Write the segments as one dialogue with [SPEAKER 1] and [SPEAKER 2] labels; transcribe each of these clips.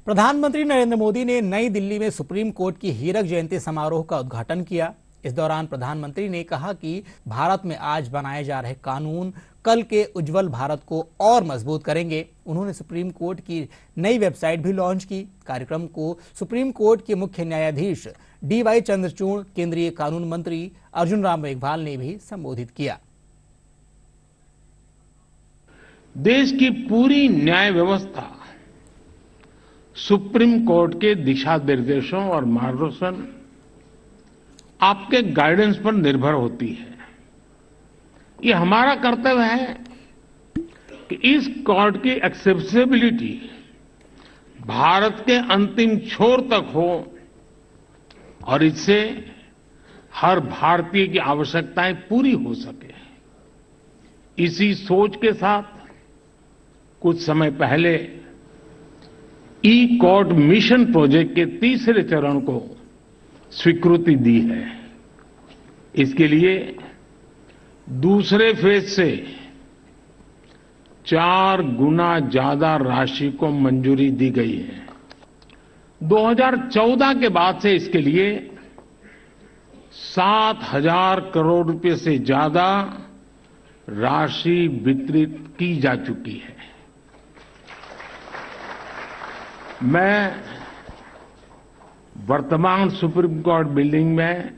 [SPEAKER 1] प्रधानमंत्री नरेंद्र मोदी ने नई दिल्ली में सुप्रीम कोर्ट की हीरक जयंती समारोह का उद्घाटन किया। इस दौरान प्रधानमंत्री ने कहा कि भारत में आज बनाए जा रहे कानून कल के उज्जवल भारत को और मजबूत करेंगे। उन्होंने सुप्रीम कोर्ट की नई वेबसाइट भी लॉन्च की। कार्यक्रम को सुप्रीम कोर्ट के मुख्य न्यायाधीश DY चंद्रचूड़, केंद्रीय कानून मंत्री अर्जुन राम मेघवाल ने भी संबोधित किया।
[SPEAKER 2] देश की पूरी न्याय व्यवस्था सुप्रीम कोर्ट के दिशा निर्देशों और मार्गदर्शन, आपके गाइडेंस पर निर्भर होती है। ये हमारा कर्तव्य है कि इस कोर्ट की एक्सेसिबिलिटी भारत के अंतिम छोर तक हो और इससे हर भारतीय की आवश्यकताएं पूरी हो सके। इसी सोच के साथ कुछ समय पहले ई कोर्ट मिशन प्रोजेक्ट के तीसरे चरण को स्वीकृति दी है। इसके लिए दूसरे फेज से 4 गुना ज्यादा राशि को मंजूरी दी गई है। 2014 के बाद से इसके लिए 7,000 करोड़ रुपए से ज्यादा राशि वितरित की जा चुकी है। मैं वर्तमान सुप्रीम कोर्ट बिल्डिंग में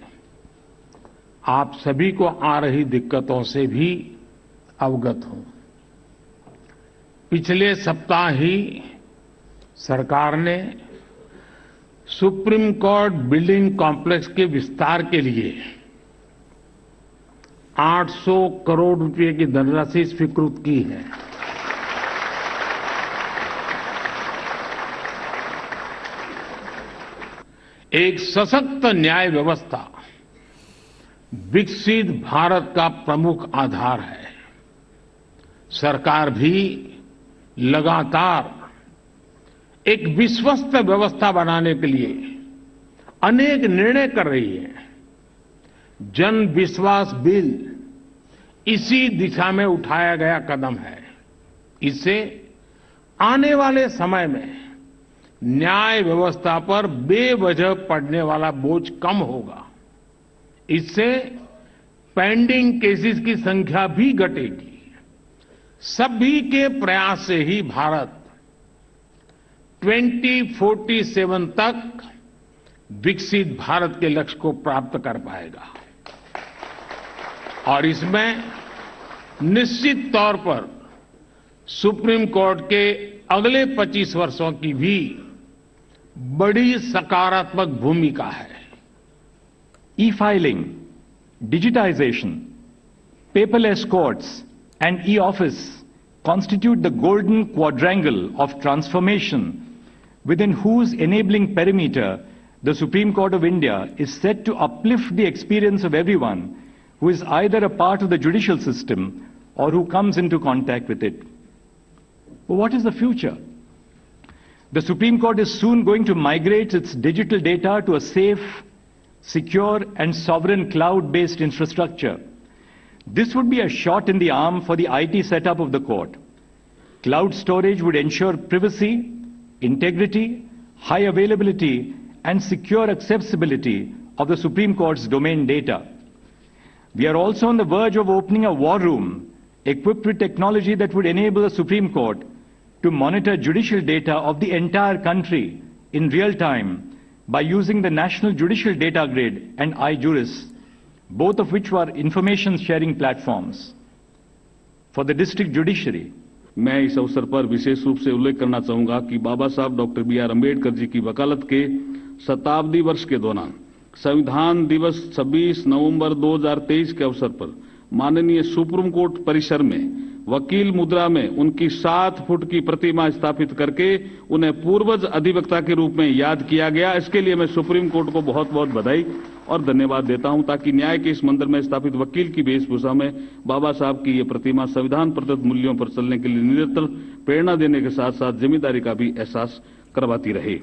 [SPEAKER 2] आप सभी को आ रही दिक्कतों से भी अवगत हूं। पिछले सप्ताह ही सरकार ने सुप्रीम कोर्ट बिल्डिंग कॉम्प्लेक्स के विस्तार के लिए 800 करोड़ रुपए की धनराशि स्वीकृत की है। एक सशक्त न्याय व्यवस्था विकसित भारत का प्रमुख आधार है। सरकार भी लगातार एक विश्वस्त व्यवस्था बनाने के लिए अनेक निर्णय कर रही है। जन विश्वास बिल इसी दिशा में उठाया गया कदम है। इससे आने वाले समय में न्याय व्यवस्था पर बेवजह पड़ने वाला बोझ कम होगा। इससे पेंडिंग केसेस की संख्या भी घटेगी। सभी के प्रयास से ही भारत 2047 तक विकसित भारत के लक्ष्य को प्राप्त कर पाएगा। और इसमें निश्चित तौर पर सुप्रीम कोर्ट के अगले 25 वर्षों की भी बड़ी सकारात्मक भूमिका है।
[SPEAKER 3] E-filing, digitization, paperless courts and e-office constitute the golden quadrangle of transformation within whose enabling perimeter the Supreme Court of India is set to uplift the experience of everyone who is either a part of the judicial system or who comes into contact with it. But what is the future? The Supreme Court is soon going to migrate its digital data to a safe, secure and sovereign cloud-based infrastructure. This would be a shot in the arm for the IT setup of the court. Cloud storage would ensure privacy, integrity, high availability and secure accessibility of the Supreme Court's domain data. We are also on the verge of opening a war room equipped with technology that would enable the Supreme Court to monitor judicial data of the entire country in real time by using the National Judicial Data Grid and iJuris, both of which were information sharing platforms. For the district judiciary,
[SPEAKER 4] मैं इस अवसर पर विशेष रूप से उल्लेख करना चाहूंगा कि बाबा साहब डॉक्टर BR अम्बेडकर जी की वकालत के शताब्दी वर्ष के दौरान संविधान दिवस 26 नवंबर 2023 के अवसर पर माननीय सुप्रीम कोर्ट परिसर में वकील मुद्रा में उनकी 7 फुट की प्रतिमा स्थापित करके उन्हें पूर्वज अधिवक्ता के रूप में याद किया गया। इसके लिए मैं सुप्रीम कोर्ट को बहुत बहुत बधाई और धन्यवाद देता हूं, ताकि न्याय के इस मंदिर में स्थापित वकील की वेशभूषा में बाबा साहब की ये प्रतिमा संविधान प्रदत्त मूल्यों पर चलने के लिए निरंतर प्रेरणा देने के साथ साथ जिम्मेदारी का भी एहसास करवाती रहे।